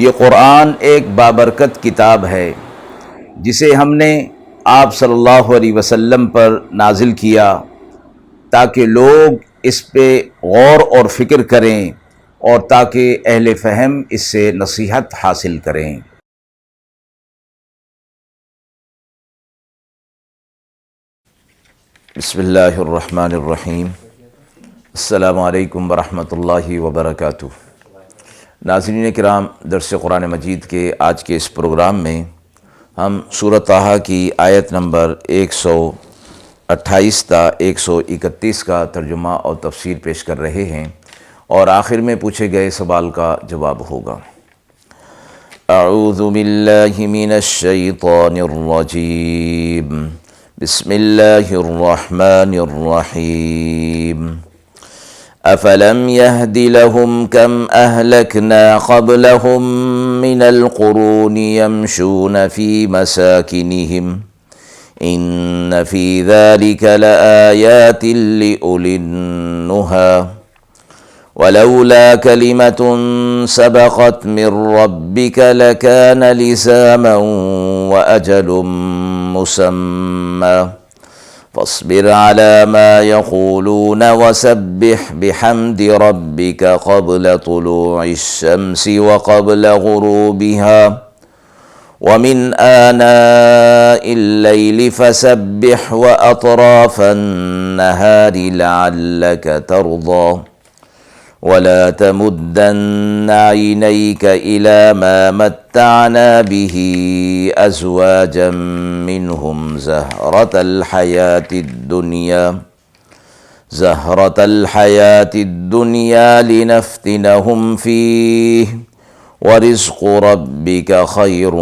یہ قرآن ایک بابرکت کتاب ہے جسے ہم نے آپ صلی اللہ علیہ وسلم پر نازل کیا تاکہ لوگ اس پہ غور اور فکر کریں اور تاکہ اہل فہم اس سے نصیحت حاصل کریں۔ بسم اللہ الرحمن الرحیم۔ السلام علیکم ورحمۃ اللہ وبرکاتہ۔ ناظرین کرام، درس قرآن مجید کے آج کے اس پروگرام میں ہم سورۃ طٰہٰ کی آیت نمبر 128 تا 131 کا ترجمہ اور تفسیر پیش کر رہے ہیں، اور آخر میں پوچھے گئے سوال کا جواب ہوگا۔ اعوذ باللہ من الشیطان الرجیم، بسم اللہ الرحمن الرحیم۔ افلم يهد لهم كم اهلكنا قبلهم من القرون يمشون في مساكنهم ان في ذلك لآيات لأولي النهى ولولا كلمة سبقت من ربك لكان لزاما وأجل مسمى فاصبر على ما يقولون وسبح بحمد ربك قبل طلوع الشمس وقبل غروبها ومن آناء الليل فسبح وأطراف النهار لعلك ترضى ولا تمدن عينيك إلى ما متعنا به أزواجا منهم زهرة الحياة الدنيا لنفتنهم فيه ورزق ربك خير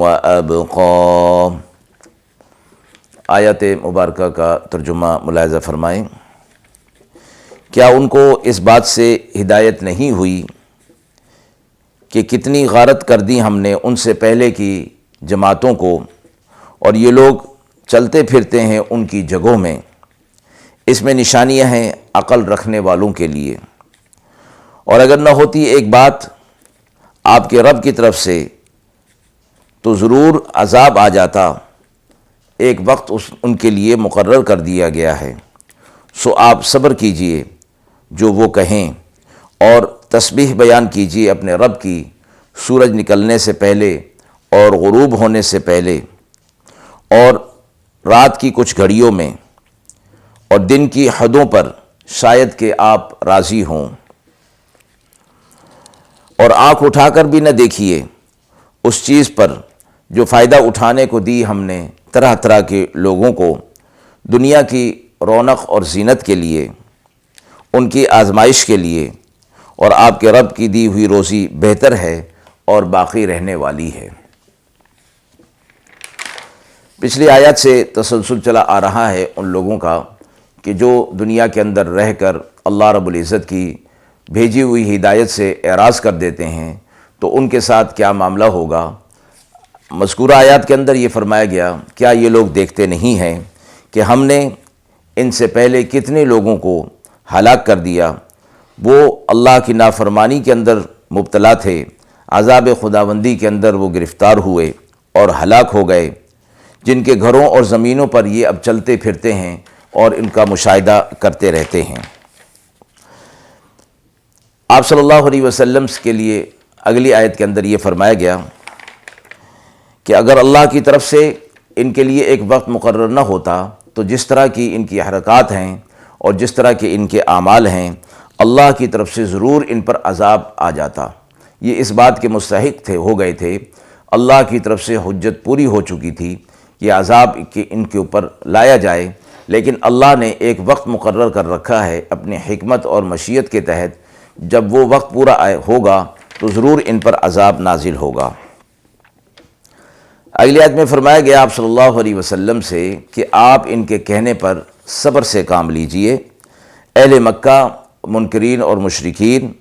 وأبقى۔ آیت مبارکہ کا ترجمہ ملاحظہ فرمائیں۔ کیا ان کو اس بات سے ہدایت نہیں ہوئی کہ کتنی غارت کر دی ہم نے ان سے پہلے کی جماعتوں کو، اور یہ لوگ چلتے پھرتے ہیں ان کی جگہوں میں۔ اس میں نشانیاں ہیں عقل رکھنے والوں کے لیے، اور اگر نہ ہوتی ایک بات آپ کے رب کی طرف سے تو ضرور عذاب آ جاتا۔ ایک وقت ان کے لیے مقرر کر دیا گیا ہے، سو آپ صبر کیجئے جو وہ کہیں، اور تسبیح بیان کیجیے اپنے رب کی سورج نکلنے سے پہلے اور غروب ہونے سے پہلے، اور رات کی کچھ گھڑیوں میں، اور دن کی حدوں پر، شاید کہ آپ راضی ہوں۔ اور آنکھ اٹھا کر بھی نہ دیکھیے اس چیز پر جو فائدہ اٹھانے کو دی ہم نے طرح طرح کے لوگوں کو، دنیا کی رونق اور زینت کے لیے، ان کی آزمائش کے لیے، اور آپ کے رب کی دی ہوئی روزی بہتر ہے اور باقی رہنے والی ہے۔ پچھلی آیات سے تسلسل چلا آ رہا ہے ان لوگوں کا کہ جو دنیا کے اندر رہ کر اللہ رب العزت کی بھیجی ہوئی ہدایت سے اعراض کر دیتے ہیں تو ان کے ساتھ کیا معاملہ ہوگا۔ مذکورہ آیات کے اندر یہ فرمایا گیا، کیا یہ لوگ دیکھتے نہیں ہیں کہ ہم نے ان سے پہلے کتنے لوگوں کو ہلاک کر دیا، وہ اللہ کی نافرمانی کے اندر مبتلا تھے، عذاب خداوندی کے اندر وہ گرفتار ہوئے اور ہلاک ہو گئے، جن کے گھروں اور زمینوں پر یہ اب چلتے پھرتے ہیں اور ان کا مشاہدہ کرتے رہتے ہیں۔ آپ صلی اللہ علیہ وسلم کے لیے اگلی آیت کے اندر یہ فرمایا گیا کہ اگر اللہ کی طرف سے ان کے لیے ایک وقت مقرر نہ ہوتا تو جس طرح کی ان کی حرکات ہیں اور جس طرح کے ان کے اعمال ہیں، اللہ کی طرف سے ضرور ان پر عذاب آ جاتا۔ یہ اس بات کے مستحق ہو گئے تھے، اللہ کی طرف سے حجت پوری ہو چکی تھی کہ عذاب ان کے اوپر لایا جائے، لیکن اللہ نے ایک وقت مقرر کر رکھا ہے اپنی حکمت اور مشیت کے تحت، جب وہ وقت پورا ہوگا تو ضرور ان پر عذاب نازل ہوگا۔ اگلی آیت میں فرمایا گیا آپ صلی اللہ علیہ وسلم سے کہ آپ ان کے کہنے پر صبر سے کام لیجئے۔ اہل مکہ منکرین اور مشرکین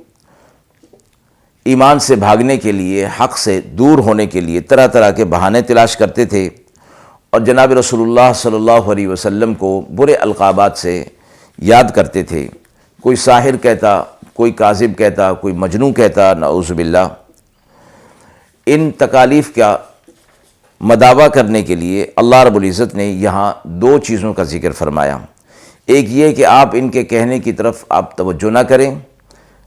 ایمان سے بھاگنے کے لیے، حق سے دور ہونے کے لیے طرح طرح کے بہانے تلاش کرتے تھے، اور جناب رسول اللہ صلی اللہ علیہ وسلم کو برے القابات سے یاد کرتے تھے۔ کوئی ساحر کہتا، کوئی کاذب کہتا، کوئی مجنون کہتا، نعوذ باللہ۔ ان تکالیف کا مداوع کرنے کے لیے اللہ رب العزت نے یہاں دو چیزوں کا ذکر فرمایا۔ ایک یہ کہ آپ ان کے کہنے کی طرف آپ توجہ نہ کریں،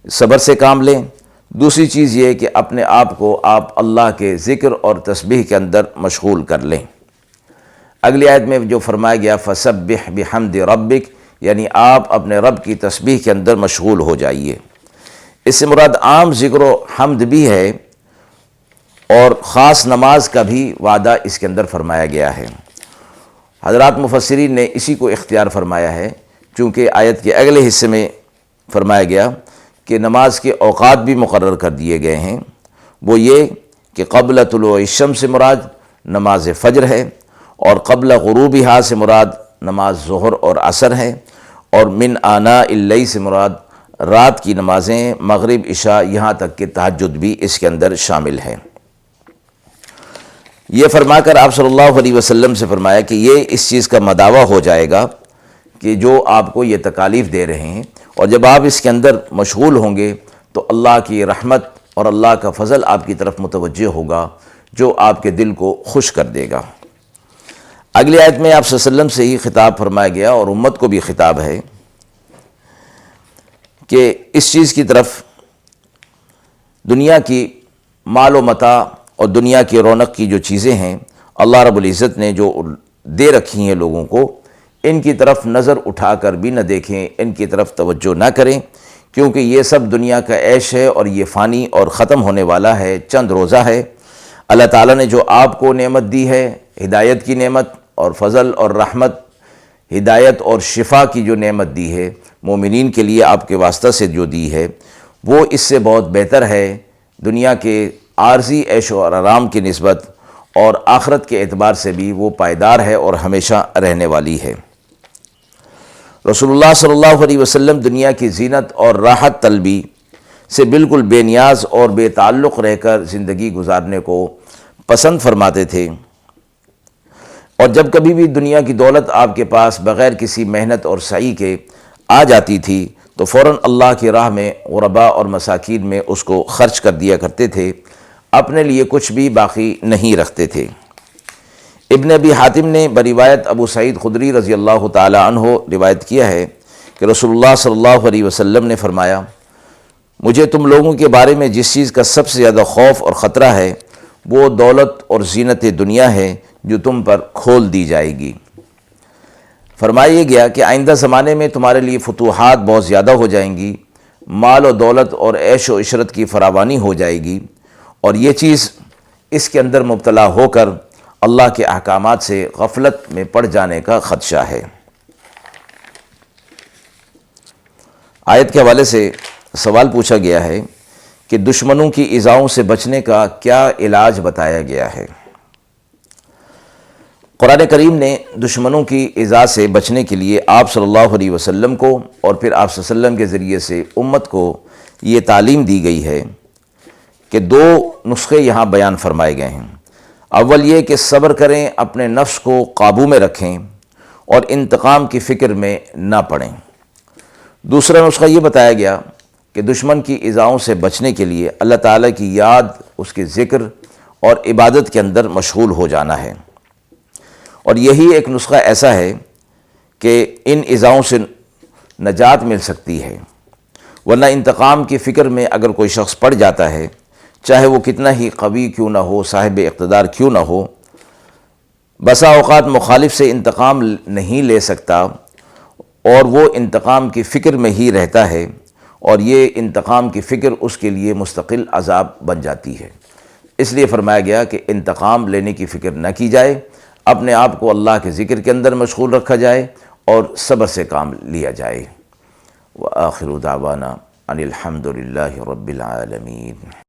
صبر سے کام لیں۔ دوسری چیز یہ کہ اپنے آپ کو آپ اللہ کے ذکر اور تسبیح کے اندر مشغول کر لیں۔ اگلی آیت میں جو فرمایا گیا فَسَبِّحْ بِحَمْدِ رَبِّكَ، یعنی آپ اپنے رب کی تسبیح کے اندر مشغول ہو جائیے۔ اس سے مراد عام ذکر و حمد بھی ہے اور خاص نماز کا بھی وعدہ اس کے اندر فرمایا گیا ہے۔ حضرات مفسرین نے اسی کو اختیار فرمایا ہے، چونکہ آیت کے اگلے حصے میں فرمایا گیا کہ نماز کے اوقات بھی مقرر کر دیے گئے ہیں۔ وہ یہ کہ قبل طلوع الشمس سے مراد نماز فجر ہے، اور قبل غروبہا سے مراد نماز ظہر اور عصر ہے، اور من آناء اللیل سے مراد رات کی نمازیں مغرب عشاء یہاں تک کہ تہجد بھی اس کے اندر شامل ہے۔ یہ فرما کر آپ صلی اللہ علیہ وسلم سے فرمایا کہ یہ اس چیز کا مداوع ہو جائے گا کہ جو آپ کو یہ تکالیف دے رہے ہیں، اور جب آپ اس کے اندر مشغول ہوں گے تو اللہ کی رحمت اور اللہ کا فضل آپ کی طرف متوجہ ہوگا، جو آپ کے دل کو خوش کر دے گا۔ اگلی آیت میں آپ صلی اللہ علیہ وسلم سے ہی خطاب فرمایا گیا، اور امت کو بھی خطاب ہے کہ اس چیز کی طرف، دنیا کی مال و متاع اور دنیا کی رونق کی جو چیزیں ہیں اللہ رب العزت نے جو دے رکھی ہیں لوگوں کو، ان کی طرف نظر اٹھا کر بھی نہ دیکھیں، ان کی طرف توجہ نہ کریں، کیونکہ یہ سب دنیا کا عیش ہے اور یہ فانی اور ختم ہونے والا ہے، چند روزہ ہے۔ اللہ تعالیٰ نے جو آپ کو نعمت دی ہے، ہدایت کی نعمت اور فضل اور رحمت، ہدایت اور شفا کی جو نعمت دی ہے مومنین کے لیے آپ کے واسطہ سے جو دی ہے، وہ اس سے بہت بہتر ہے دنیا کے عارضی عیش و آرام کی نسبت، اور آخرت کے اعتبار سے بھی وہ پائیدار ہے اور ہمیشہ رہنے والی ہے۔ رسول اللہ صلی اللہ علیہ وسلم دنیا کی زینت اور راحت طلبی سے بالکل بے نیاز اور بے تعلق رہ کر زندگی گزارنے کو پسند فرماتے تھے، اور جب کبھی بھی دنیا کی دولت آپ کے پاس بغیر کسی محنت اور سعی کے آ جاتی تھی تو فوراً اللہ کی راہ میں غرباء اور مساکین میں اس کو خرچ کر دیا کرتے تھے، اپنے لیے کچھ بھی باقی نہیں رکھتے تھے۔ ابن ابی حاتم نے بروایت ابو سعید خدری رضی اللہ تعالی عنہ روایت کیا ہے کہ رسول اللہ صلی اللہ علیہ وسلم نے فرمایا، مجھے تم لوگوں کے بارے میں جس چیز کا سب سے زیادہ خوف اور خطرہ ہے وہ دولت اور زینت دنیا ہے جو تم پر کھول دی جائے گی۔ فرمایا گیا کہ آئندہ زمانے میں تمہارے لیے فتوحات بہت زیادہ ہو جائیں گی، مال و دولت اور عیش و عشرت کی فراوانی ہو جائے گی، اور یہ چیز اس کے اندر مبتلا ہو کر اللہ کے احکامات سے غفلت میں پڑ جانے کا خدشہ ہے۔ آیت کے حوالے سے سوال پوچھا گیا ہے کہ دشمنوں کی ایذاؤں سے بچنے کا کیا علاج بتایا گیا ہے؟ قرآن کریم نے دشمنوں کی ایذا سے بچنے کے لیے آپ صلی اللہ علیہ وسلم کو اور پھر آپ صلی اللہ علیہ وسلم کے ذریعے سے امت کو یہ تعلیم دی گئی ہے کہ دو نسخے یہاں بیان فرمائے گئے ہیں۔ اول یہ کہ صبر کریں، اپنے نفس کو قابو میں رکھیں اور انتقام کی فکر میں نہ پڑیں۔ دوسرا نسخہ یہ بتایا گیا کہ دشمن کی ایذاؤں سے بچنے کے لیے اللہ تعالیٰ کی یاد، اس کے ذکر اور عبادت کے اندر مشغول ہو جانا ہے، اور یہی ایک نسخہ ایسا ہے کہ ان ایذاؤں سے نجات مل سکتی ہے، ورنہ انتقام کی فکر میں اگر کوئی شخص پڑ جاتا ہے، چاہے وہ کتنا ہی قوی کیوں نہ ہو، صاحب اقتدار کیوں نہ ہو، بسا اوقات مخالف سے انتقام نہیں لے سکتا اور وہ انتقام کی فکر میں ہی رہتا ہے، اور یہ انتقام کی فکر اس کے لیے مستقل عذاب بن جاتی ہے۔ اس لیے فرمایا گیا کہ انتقام لینے کی فکر نہ کی جائے، اپنے آپ کو اللہ کے ذکر کے اندر مشغول رکھا جائے اور صبر سے کام لیا جائے۔ وآخر دعوانا ان الحمد للہ رب العالمین۔